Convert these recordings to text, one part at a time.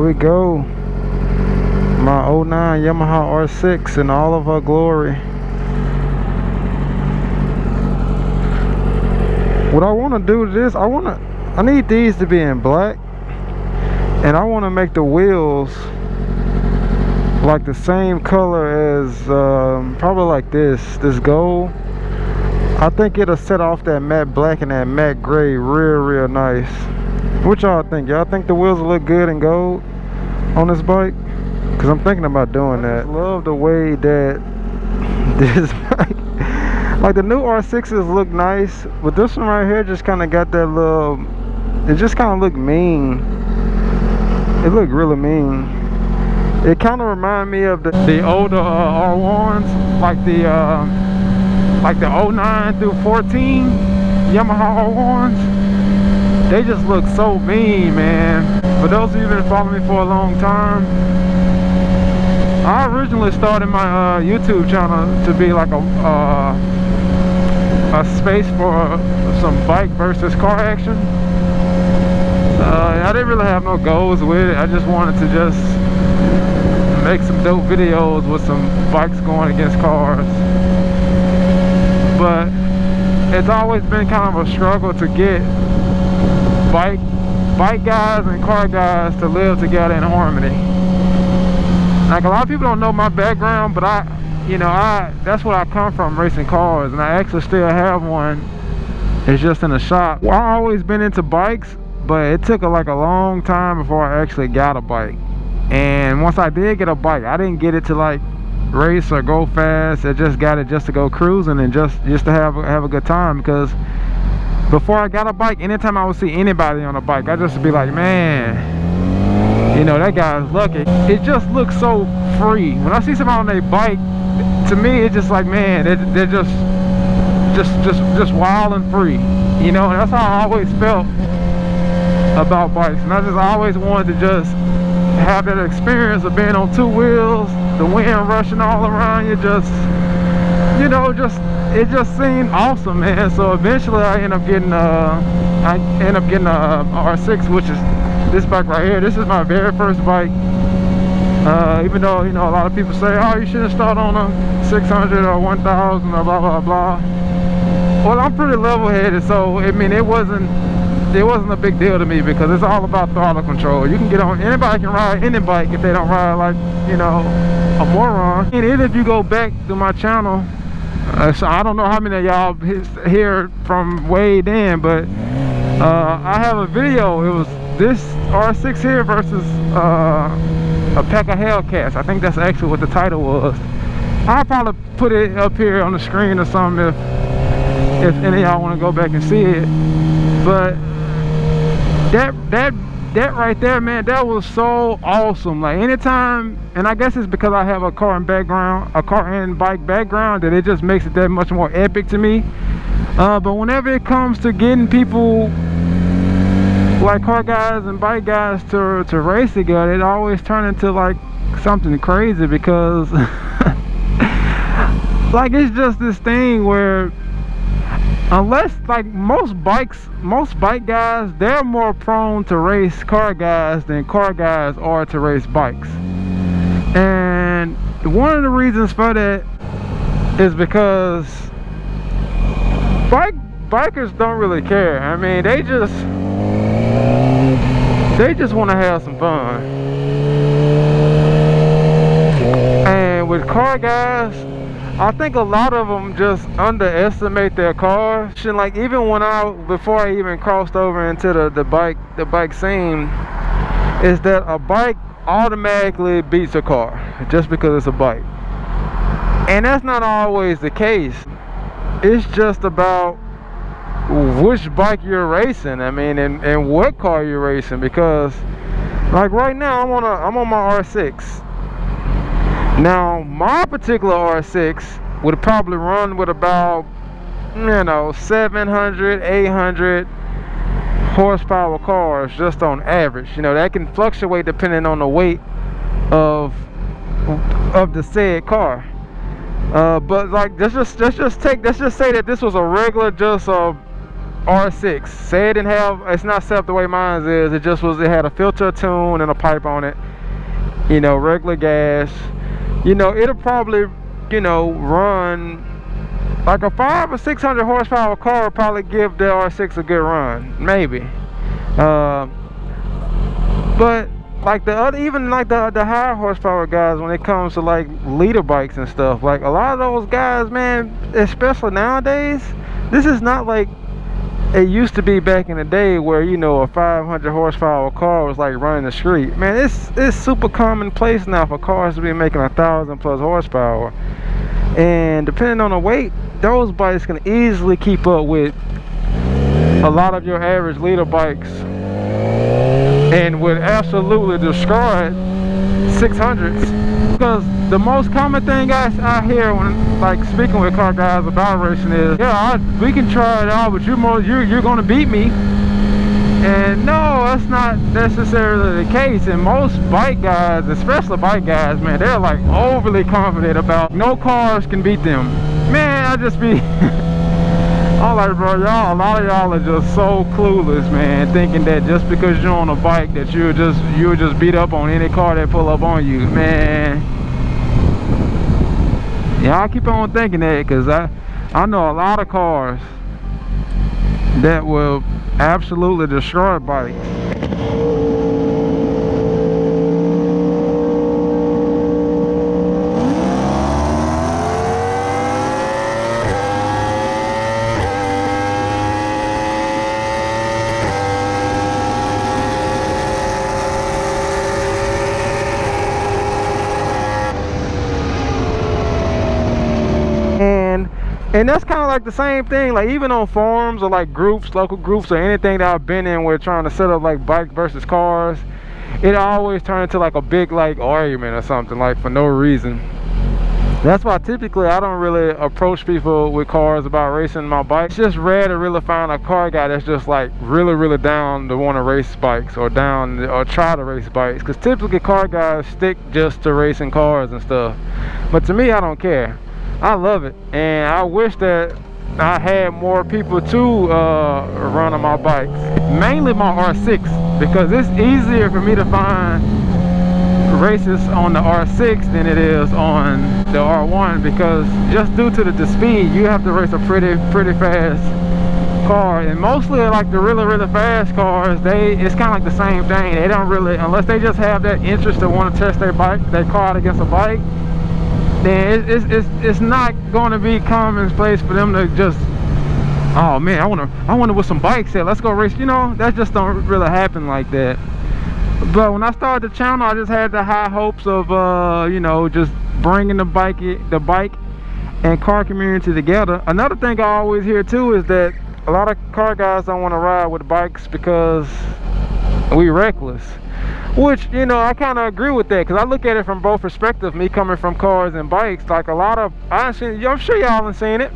we go. My '09 Yamaha R6 in all of her glory. What I want to do to this, I need these to be in black, and I want to make the wheels like the same color as probably like this gold. I think it'll set off that matte black and that matte gray real nice. What y'all think? Y'all think the wheels will look good in gold on this bike? Because I'm thinking about doing that. I love the way that this bike, like the new R6s look nice, but this one right here just kind of got that little, it just kind of looked mean. It looked really mean. It kind of reminded me of the older R1s, like the 09 through 14 Yamaha R1s. They just look so mean, man. For those of you who've been following me for a long time, I originally started my YouTube channel to be like a space for some bike versus car action. I didn't really have no goals with it. I just wanted to just make some dope videos with some bikes going against cars. But it's always been kind of a struggle to get bike guys and car guys to live together in harmony. Like, a lot of people don't know my background, but that's where I come from, racing cars, and I actually still have one. It's just in the shop. Well, I've always been into bikes, but it took like a long time before I actually got a bike. And once I did get a bike, I didn't get it to like race or go fast. I just got it just to go cruising and just to have a good time. Because before I got a bike, anytime I would see anybody on a bike, I just be like, man, you know, that guy's lucky. It just looks so free. When I see somebody on their bike, to me it's just like, man, they're just wild and free. You know, and that's how I always felt about bikes. And I always wanted to just have that experience of being on two wheels, the wind rushing all around you, it just seemed awesome, man. So eventually I end up getting a R6, which is this bike right here. This is my very first bike. Even though, you know, a lot of people say, oh, you shouldn't start on a 600 or 1000 or blah blah blah. Well, I'm pretty level-headed, so I mean, it wasn't a big deal to me, because it's all about throttle control. You can get on, anybody can ride any bike if they don't ride like, you know, a moron. And even if you go back to my channel, so I don't know how many of y'all here from way then, but I have a video. It was this R6 here versus a pack of Hellcats. I think that's actually what the title was. I'll probably put it up here on the screen or something if any of y'all want to go back and see it. But that right there, man, that was so awesome. Like, anytime, and I guess it's because I have a car and bike background, that it just makes it that much more epic to me. But whenever it comes to getting people like car guys and bike guys to race together, it always turns into like something crazy, because like, it's just this thing where, unless, like, most bike guys, they're more prone to race car guys than car guys are to race bikes. And one of the reasons for that is because bikers don't really care. I mean, they just want to have some fun. And with car guys, I think a lot of them just underestimate their cars. And like, even before I even crossed over into the bike scene, is that a bike automatically beats a car just because it's a bike. And that's not always the case. It's just about which bike you're racing. I mean, and what car you're racing. Because like right now, I'm on my R6. Now, my particular R6 would probably run with about, you know, 700, 800 horsepower cars just on average. You know, that can fluctuate depending on the weight of the said car. But like, let's just say that this was a regular, just a R6. Say it didn't have, it's not set up the way mine is. It just was, it had a filter tune and a pipe on it. You know, regular gas. You know, it'll probably, you know, run like a 500 or 600 horsepower car will probably give the R6 a good run, maybe. But like the other, even like the higher horsepower guys, when it comes to like leader bikes and stuff, like a lot of those guys, man, especially nowadays, this is not like it used to be back in the day where, you know, a 500 horsepower car was like running the street. Man, it's super commonplace now for cars to be making 1,000 plus horsepower. And depending on the weight, those bikes can easily keep up with a lot of your average leader bikes and would absolutely destroy 600s. Because the most common thing I hear when like speaking with car guys about racing is, yeah, we can try it out, but you're gonna beat me. And no, that's not necessarily the case. And most bike guys, especially bike guys, man, they're like overly confident about no cars can beat them. Man, I just be I'm like, bro, y'all, a lot of y'all are just so clueless, man, thinking that just because you're on a bike that you'll just beat up on any car that pull up on you, man. Yeah, I keep on thinking that, because I know a lot of cars that will absolutely destroy bikes. And that's kind of like the same thing, like even on forums or like groups, local groups or anything that I've been in where trying to set up like bikes versus cars, it always turns into like a big like argument or something, like for no reason. That's why typically I don't really approach people with cars about racing my bike. It's just rare to really find a car guy that's just like really down to want to race bikes or down or try to race bikes, because typically car guys stick just to racing cars and stuff. But to me, I don't care. I love it, and I wish that I had more people to run on my bikes, mainly my R6, because it's easier for me to find races on the R6 than it is on the R1, because just due to the speed, you have to race a pretty fast car. And mostly like the really fast cars, it's kind of like the same thing. They don't really, unless they just have that interest to want to test their car out against a bike, then it's not going to be commonplace for them to just, oh man, I wonder what some bikes at, let's go race. You know, that just don't really happen like that. But when I started the channel, I just had the high hopes of you know, just bringing the bike and car community together. Another thing I always hear too is that a lot of car guys don't want to ride with bikes because we reckless. Which, you know, I kind of agree with that, because I look at it from both perspectives, me coming from cars and bikes. Like a lot of, I'm sure y'all have seen it,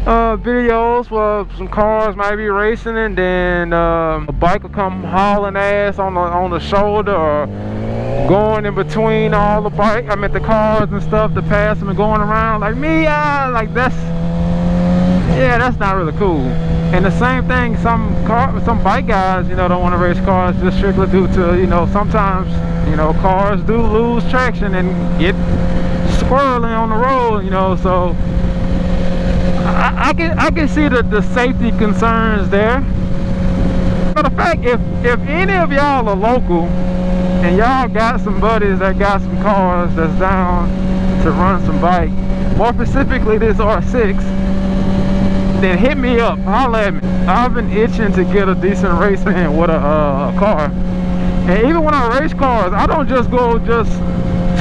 videos where some cars might be racing and then a bike will come hauling ass on the shoulder or going in between all the the cars and stuff to pass them and going around like me. Like that's not really cool. And the same thing, some bike guys, you know, don't want to race cars just strictly due to, you know, sometimes, you know, cars do lose traction and get squirreling on the road, you know. So I can see the safety concerns there. Matter of fact, if any of y'all are local and y'all got some buddies that got some cars that's down to run some bike, more specifically this R6, then hit me up, holla at me. I've been itching to get a decent race in with a car. And even when I race cars, I don't just go to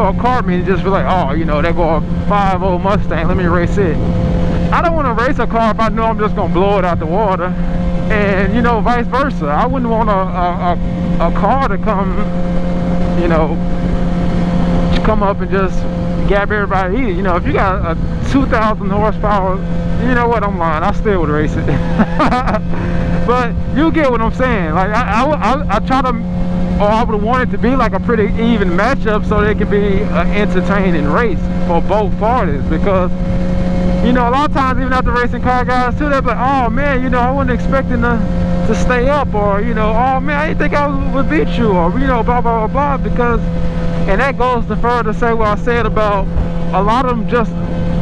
a car meet and just be like, oh, you know, they go a 5.0 Mustang, let me race it. I don't want to race a car if I know I'm just gonna blow it out the water. And you know, vice versa. I wouldn't want a car to come, you know, come up and just gab everybody either. You know, if you got a 2,000 horsepower, you know what, I'm lying, I still would race it. But you get what I'm saying. Like I try to, or I would want it to be like a pretty even matchup so they can be an entertaining race for both parties, because You know, a lot of times even after racing car guys too, they're like, oh man, you know, I wasn't expecting to stay up, or you know, oh man, I didn't think I would beat you, or you know, blah blah blah blah. Because, and that goes to further say what I said about a lot of them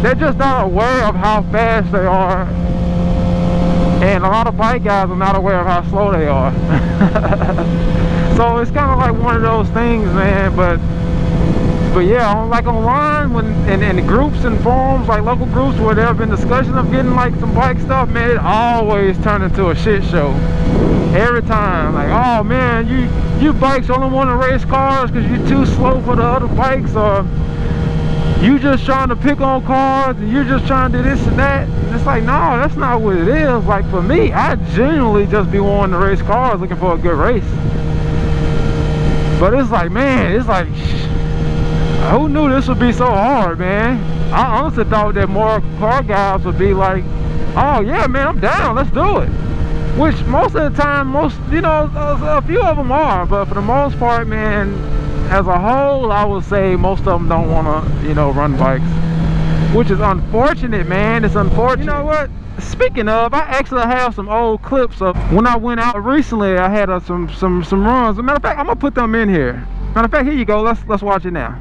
they're just not aware of how fast they are, and a lot of bike guys are not aware of how slow they are. So it's kind of like one of those things, man. But yeah, like online, when in groups and forums, like local groups where there have been discussions of getting like some bike stuff, man, it always turned into a shit show every time. Like, oh man, you bikes only want to race cars because you're too slow for the other bikes, or you just trying to pick on cars, and you're just trying to do this and that. And it's like, no, that's not what it is. Like for me, I genuinely just be wanting to race cars, looking for a good race. But it's like, man, it's like, who knew this would be so hard, man? I honestly thought that more car guys would be like, oh yeah, man, I'm down, let's do it. Which most of the time, you know, a few of them are, but for the most part, man, as a whole, I would say most of them don't want to, you know, run bikes, which is unfortunate, man. It's unfortunate. You know what? Speaking of, I actually have some old clips of when I went out recently. I had some runs. As a matter of fact, I'm gonna put them in here. Matter of fact, here you go. Let's watch it now.